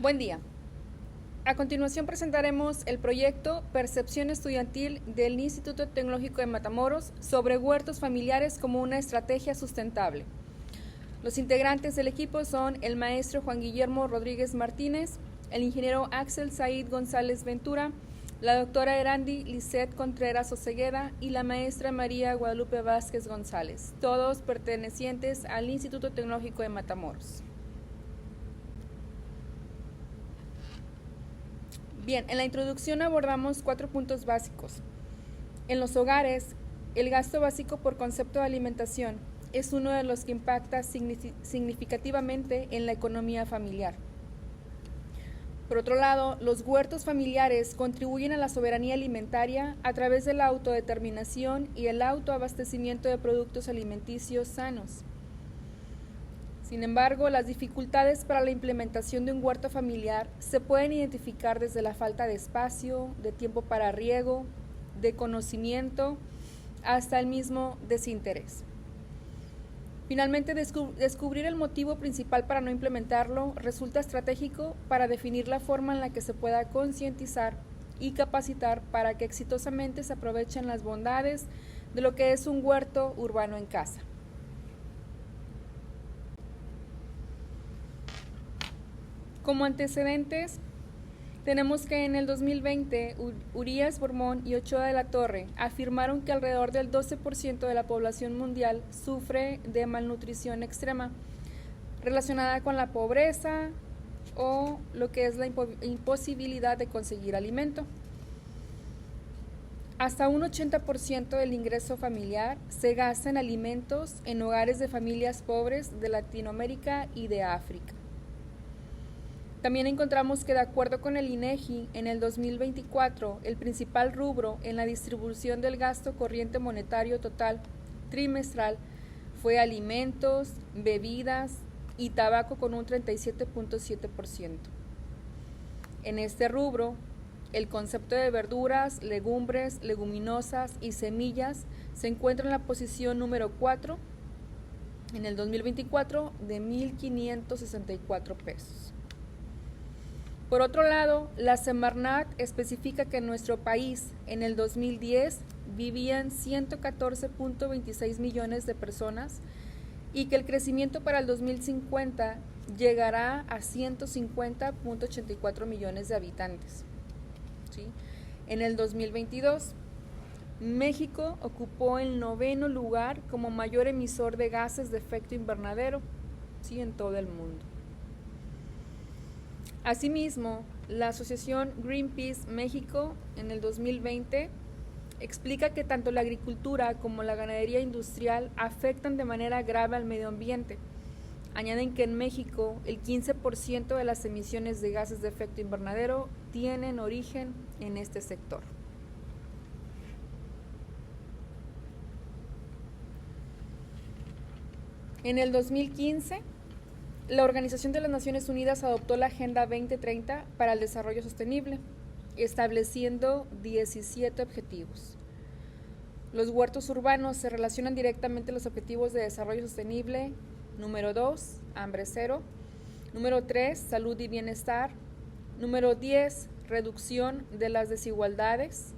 Buen día. A continuación presentaremos el proyecto Percepción Estudiantil del Instituto Tecnológico de Matamoros sobre huertos familiares como una estrategia sustentable. Los integrantes del equipo son el maestro Juan Guillermo Rodríguez Martínez, el ingeniero Axel Said González Ventura, la doctora Erandi Lisset Contreras Ocegueda y la maestra María Guadalupe Vázquez González, todos pertenecientes al Instituto Tecnológico de Matamoros. Bien, en la introducción abordamos 4 puntos básicos. En los hogares, el gasto básico por concepto de alimentación es uno de los que impacta significativamente en la economía familiar. Por otro lado, los huertos familiares contribuyen a la soberanía alimentaria a través de la autodeterminación y el autoabastecimiento de productos alimenticios sanos. Sin embargo, las dificultades para la implementación de un huerto familiar se pueden identificar desde la falta de espacio, de tiempo para riego, de conocimiento, hasta el mismo desinterés. Finalmente, descubrir el motivo principal para no implementarlo resulta estratégico para definir la forma en la que se pueda concientizar y capacitar para que exitosamente se aprovechen las bondades de lo que es un huerto urbano en casa. Como antecedentes, tenemos que en el 2020 Urias Bormón y Ochoa de la Torre afirmaron que alrededor del 12% de la población mundial sufre de malnutrición extrema relacionada con la pobreza o lo que es la imposibilidad de conseguir alimento. Hasta un 80% del ingreso familiar se gasta en alimentos en hogares de familias pobres de Latinoamérica y de África. También encontramos que de acuerdo con el INEGI, en el 2024, el principal rubro en la distribución del gasto corriente monetario total trimestral fue alimentos, bebidas y tabaco con un 37.7%. En este rubro, el concepto de verduras, legumbres, leguminosas y semillas se encuentra en la posición número 4 en el 2024 de 1.564 pesos. Por otro lado, la Semarnat especifica que en nuestro país, en el 2010, vivían 114.26 millones de personas y que el crecimiento para el 2050 llegará a 150.84 millones de habitantes. ¿Sí? En el 2022, México ocupó el 9º lugar como mayor emisor de gases de efecto invernadero, ¿sí?, en todo el mundo. Asimismo, la asociación Greenpeace México en el 2020 explica que tanto la agricultura como la ganadería industrial afectan de manera grave al medio ambiente. Añaden que en México el 15% de las emisiones de gases de efecto invernadero tienen origen en este sector. En el 2015, la Organización de las Naciones Unidas adoptó la Agenda 2030 para el Desarrollo Sostenible, estableciendo 17 objetivos. Los huertos urbanos se relacionan directamente a los objetivos de desarrollo sostenible. Número 2, hambre cero. Número 3, salud y bienestar. Número 10, reducción de las desigualdades.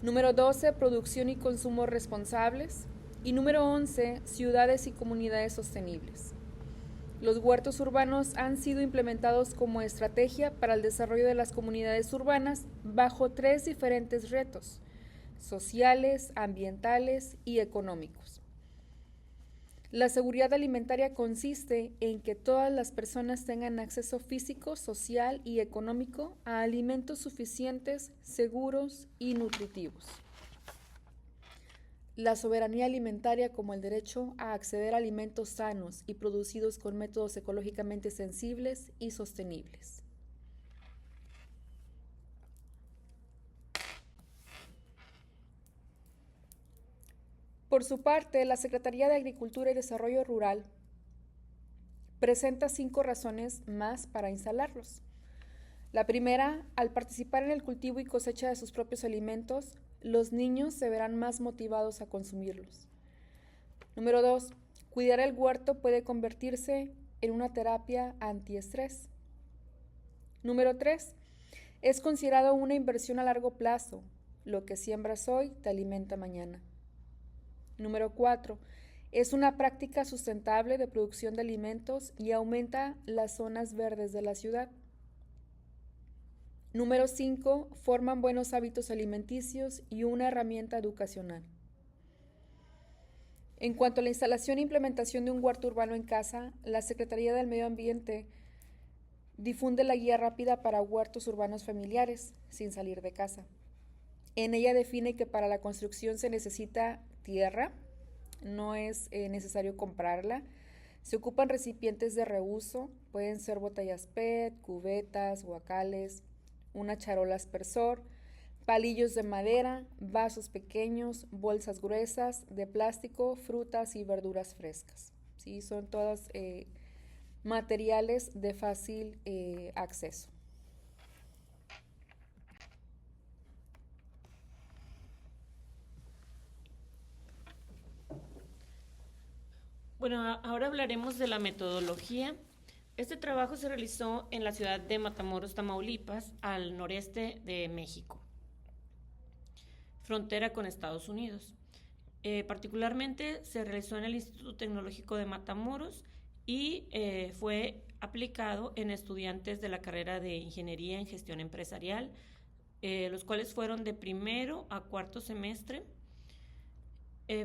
Número 12, producción y consumo responsables. Y número 11, ciudades y comunidades sostenibles. Los huertos urbanos han sido implementados como estrategia para el desarrollo de las comunidades urbanas bajo 3 diferentes retos: sociales, ambientales y económicos. La seguridad alimentaria consiste en que todas las personas tengan acceso físico, social y económico a alimentos suficientes, seguros y nutritivos. La soberanía alimentaria como el derecho a acceder a alimentos sanos y producidos con métodos ecológicamente sensibles y sostenibles. Por su parte, la Secretaría de Agricultura y Desarrollo Rural presenta 5 razones más para instalarlos. La primera, al participar en el cultivo y cosecha de sus propios alimentos, los niños se verán más motivados a consumirlos. Número 2, cuidar el huerto puede convertirse en una terapia antiestrés. Número 3. Es considerado una inversión a largo plazo. Lo que siembras hoy te alimenta mañana. Número 4. Es una práctica sustentable de producción de alimentos y aumenta las zonas verdes de la ciudad. Número 5. Forman buenos hábitos alimenticios y una herramienta educacional. En cuanto a la instalación e implementación de un huerto urbano en casa, la Secretaría del Medio Ambiente difunde la guía rápida para huertos urbanos familiares, sin salir de casa. En ella define que para la construcción se necesita tierra, no es necesario comprarla. Se ocupan recipientes de reuso, pueden ser botellas PET, cubetas, guacales, una charola aspersor, palillos de madera, vasos pequeños, bolsas gruesas de plástico, frutas y verduras frescas. ¿Sí? Son todas materiales de fácil acceso. Bueno, ahora hablaremos de la metodología. Este trabajo se realizó en la ciudad de Matamoros, Tamaulipas, al noreste de México, frontera con Estados Unidos. Particularmente se realizó en el Instituto Tecnológico de Matamoros y fue aplicado en estudiantes de la carrera de Ingeniería en Gestión Empresarial, los cuales fueron de primero a cuarto semestre.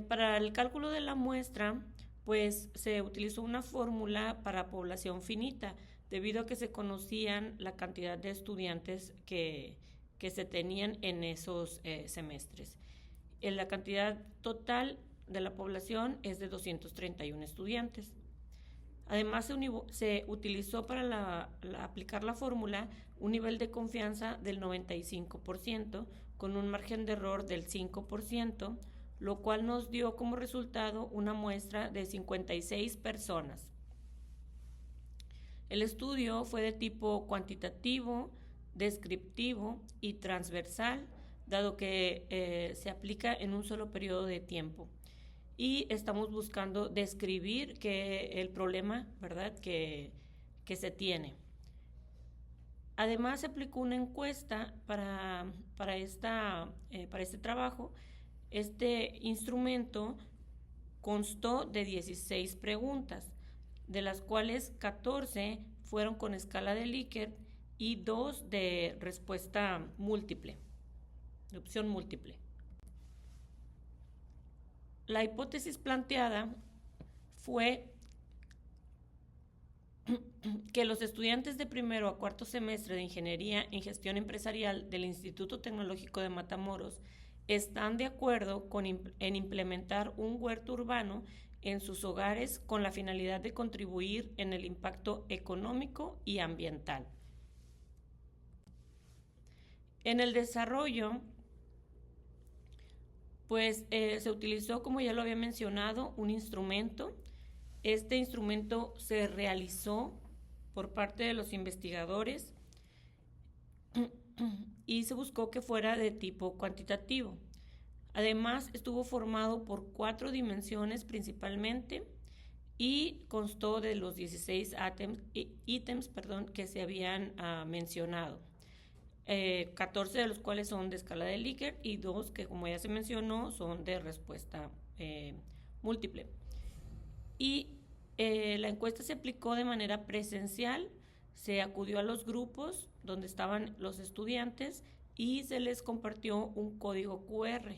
Para el cálculo de la muestra, pues se utilizó una fórmula para población finita, debido a que se conocían la cantidad de estudiantes que se tenían en esos semestres. La cantidad total de la población es de 231 estudiantes. Además, se utilizó para aplicar la fórmula un nivel de confianza del 95%, con un margen de error del 5%, lo cual nos dio como resultado una muestra de 56 personas. El estudio fue de tipo cuantitativo, descriptivo y transversal, dado que se aplica en un solo periodo de tiempo. Y estamos buscando describir el problema, ¿verdad?, que se tiene. Además, se aplicó una encuesta para este trabajo. Este instrumento constó de 16 preguntas, de las cuales 14 fueron con escala de Likert y 2 de respuesta múltiple, de opción múltiple. La hipótesis planteada fue que los estudiantes de primero a cuarto semestre de Ingeniería en Gestión Empresarial del Instituto Tecnológico de Matamoros están de acuerdo en implementar un huerto urbano en sus hogares con la finalidad de contribuir en el impacto económico y ambiental. En el desarrollo, pues se utilizó, como ya lo había mencionado, un instrumento. Este instrumento se realizó por parte de los investigadores y se buscó que fuera de tipo cuantitativo. Además, estuvo formado por 4 dimensiones principalmente y constó de los 16 ítems que se habían mencionado. 14 de los cuales son de escala de Likert y 2 que, como ya se mencionó, son de respuesta múltiple. Y la encuesta se aplicó de manera presencial. Se acudió a los grupos donde estaban los estudiantes y se les compartió un código QR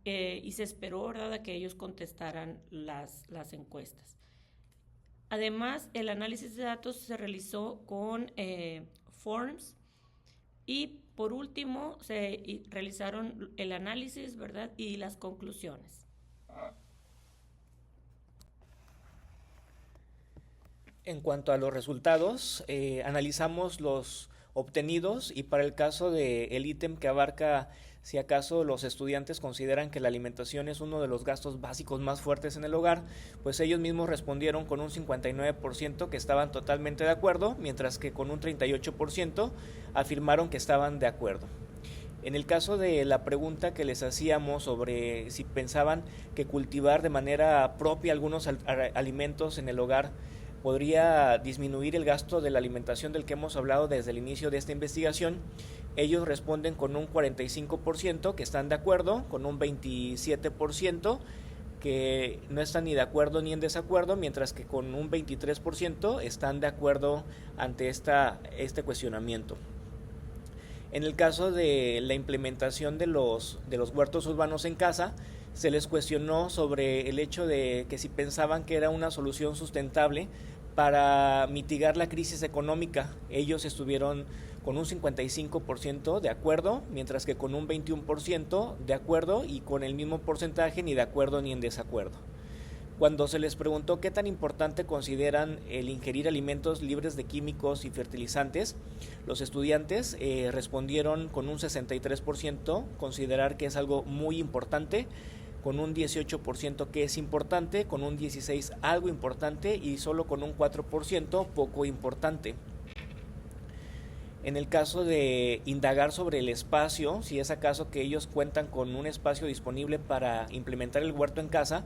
y se esperó, ¿verdad?, a que ellos contestaran las encuestas. Además, el análisis de datos se realizó con Forms y, por último, se realizaron el análisis, ¿verdad?, y las conclusiones. En cuanto a los resultados, analizamos los obtenidos y para el caso del ítem que abarca si acaso los estudiantes consideran que la alimentación es uno de los gastos básicos más fuertes en el hogar, pues ellos mismos respondieron con un 59% que estaban totalmente de acuerdo, mientras que con un 38% afirmaron que estaban de acuerdo. En el caso de la pregunta que les hacíamos sobre si pensaban que cultivar de manera propia algunos alimentos en el hogar podría disminuir el gasto de la alimentación del que hemos hablado desde el inicio de esta investigación. Ellos responden con un 45% que están de acuerdo, con un 27% que no están ni de acuerdo ni en desacuerdo, mientras que con un 23% están de acuerdo ante este cuestionamiento. En el caso de la implementación de los huertos urbanos en casa, se les cuestionó sobre el hecho de que si pensaban que era una solución sustentable para mitigar la crisis económica. Ellos estuvieron con un 55% de acuerdo, mientras que con un 21% de acuerdo y con el mismo porcentaje ni de acuerdo ni en desacuerdo. Cuando se les preguntó qué tan importante consideran el ingerir alimentos libres de químicos y fertilizantes, los estudiantes respondieron con un 63% considerar que es algo muy importante, con un 18% que es importante, con un 16% algo importante y solo con un 4% poco importante. En el caso de indagar sobre el espacio, si es acaso que ellos cuentan con un espacio disponible para implementar el huerto en casa,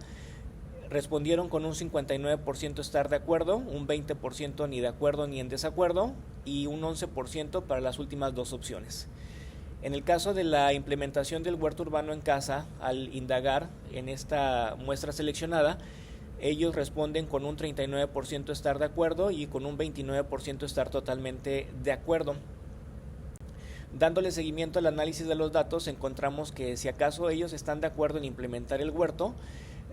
respondieron con un 59% estar de acuerdo, un 20% ni de acuerdo ni en desacuerdo y un 11% para las últimas dos opciones. En el caso de la implementación del huerto urbano en casa, al indagar en esta muestra seleccionada, ellos responden con un 39% estar de acuerdo y con un 29% estar totalmente de acuerdo. Dándole seguimiento al análisis de los datos, encontramos que si acaso ellos están de acuerdo en implementar el huerto,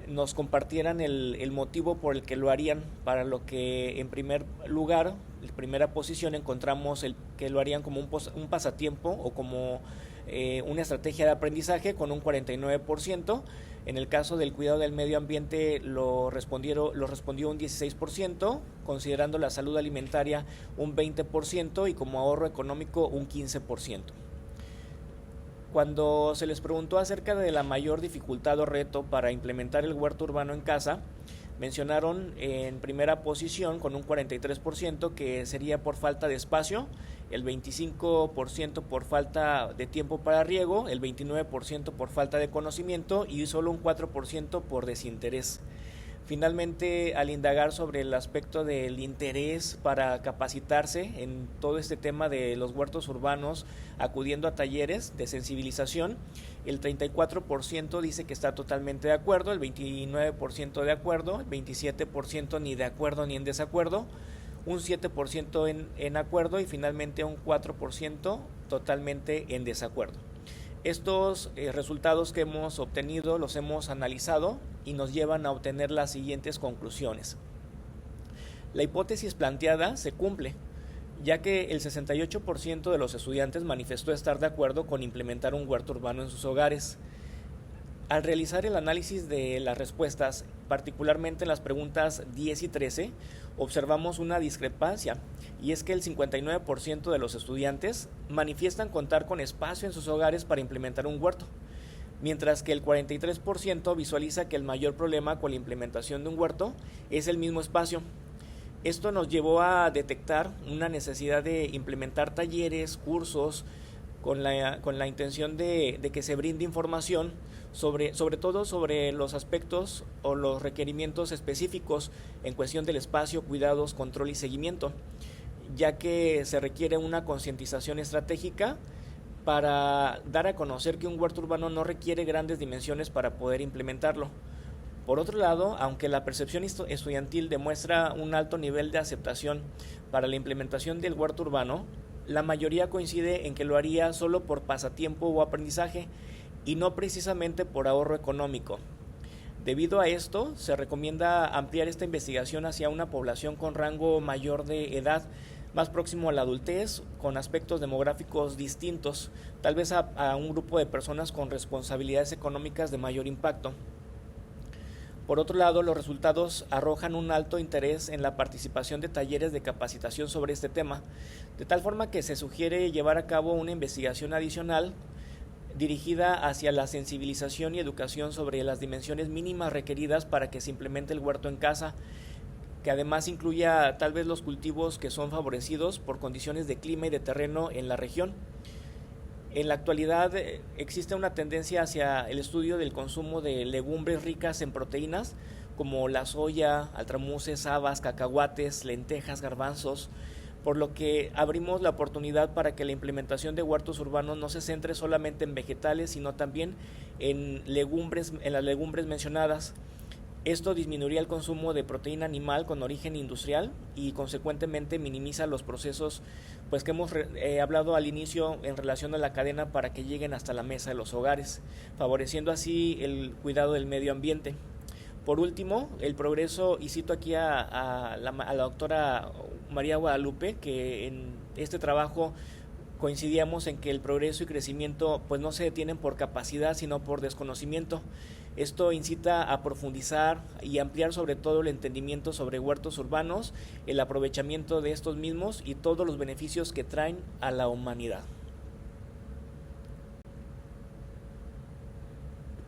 nos compartieran el motivo por el que lo harían, para lo que en primer lugar, en primera posición, encontramos el que lo harían como un pasatiempo o como una estrategia de aprendizaje con un 49%. En el caso del cuidado del medio ambiente lo respondió un 16%, considerando la salud alimentaria un 20% y como ahorro económico un 15%. Cuando se les preguntó acerca de la mayor dificultad o reto para implementar el huerto urbano en casa, mencionaron en primera posición con un 43% que sería por falta de espacio, el 25% por falta de tiempo para riego, el 29% por falta de conocimiento y solo un 4% por desinterés. Finalmente, al indagar sobre el aspecto del interés para capacitarse en todo este tema de los huertos urbanos, acudiendo a talleres de sensibilización, el 34% dice que está totalmente de acuerdo, el 29% de acuerdo, el 27% ni de acuerdo ni en desacuerdo, un 7% en acuerdo y finalmente un 4% totalmente en desacuerdo. Estos resultados que hemos obtenido los hemos analizado y nos llevan a obtener las siguientes conclusiones. La hipótesis planteada se cumple, ya que el 68% de los estudiantes manifestó estar de acuerdo con implementar un huerto urbano en sus hogares. Al realizar el análisis de las respuestas, particularmente en las preguntas 10 y 13, observamos una discrepancia, y es que el 59% de los estudiantes manifiestan contar con espacio en sus hogares para implementar un huerto, mientras que el 43% visualiza que el mayor problema con la implementación de un huerto es el mismo espacio. Esto nos llevó a detectar una necesidad de implementar talleres, cursos, con la intención de que se brinde información sobre todo sobre los aspectos o los requerimientos específicos en cuestión del espacio, cuidados, control y seguimiento, ya que se requiere una concientización estratégica para dar a conocer que un huerto urbano no requiere grandes dimensiones para poder implementarlo. Por otro lado, aunque la percepción estudiantil demuestra un alto nivel de aceptación para la implementación del huerto urbano, la mayoría coincide en que lo haría solo por pasatiempo o aprendizaje y no precisamente por ahorro económico. Debido a esto, se recomienda ampliar esta investigación hacia una población con rango mayor de edad, más próximo a la adultez, con aspectos demográficos distintos, tal vez a un grupo de personas con responsabilidades económicas de mayor impacto. Por otro lado, los resultados arrojan un alto interés en la participación de talleres de capacitación sobre este tema, de tal forma que se sugiere llevar a cabo una investigación adicional dirigida hacia la sensibilización y educación sobre las dimensiones mínimas requeridas para que se implemente el huerto en casa, que además incluya tal vez los cultivos que son favorecidos por condiciones de clima y de terreno en la región. En la actualidad existe una tendencia hacia el estudio del consumo de legumbres ricas en proteínas, como la soya, altramuces, habas, cacahuates, lentejas, garbanzos, por lo que abrimos la oportunidad para que la implementación de huertos urbanos no se centre solamente en vegetales, sino también en las legumbres mencionadas. Esto disminuiría el consumo de proteína animal con origen industrial y consecuentemente minimiza los procesos pues que hemos hablado al inicio en relación a la cadena para que lleguen hasta la mesa de los hogares, favoreciendo así el cuidado del medio ambiente. Por último, el progreso, y cito aquí a la doctora María Guadalupe, que en este trabajo coincidíamos en que el progreso y crecimiento pues no se detienen por capacidad, sino por desconocimiento. Esto incita a profundizar y ampliar sobre todo el entendimiento sobre huertos urbanos, el aprovechamiento de estos mismos y todos los beneficios que traen a la humanidad.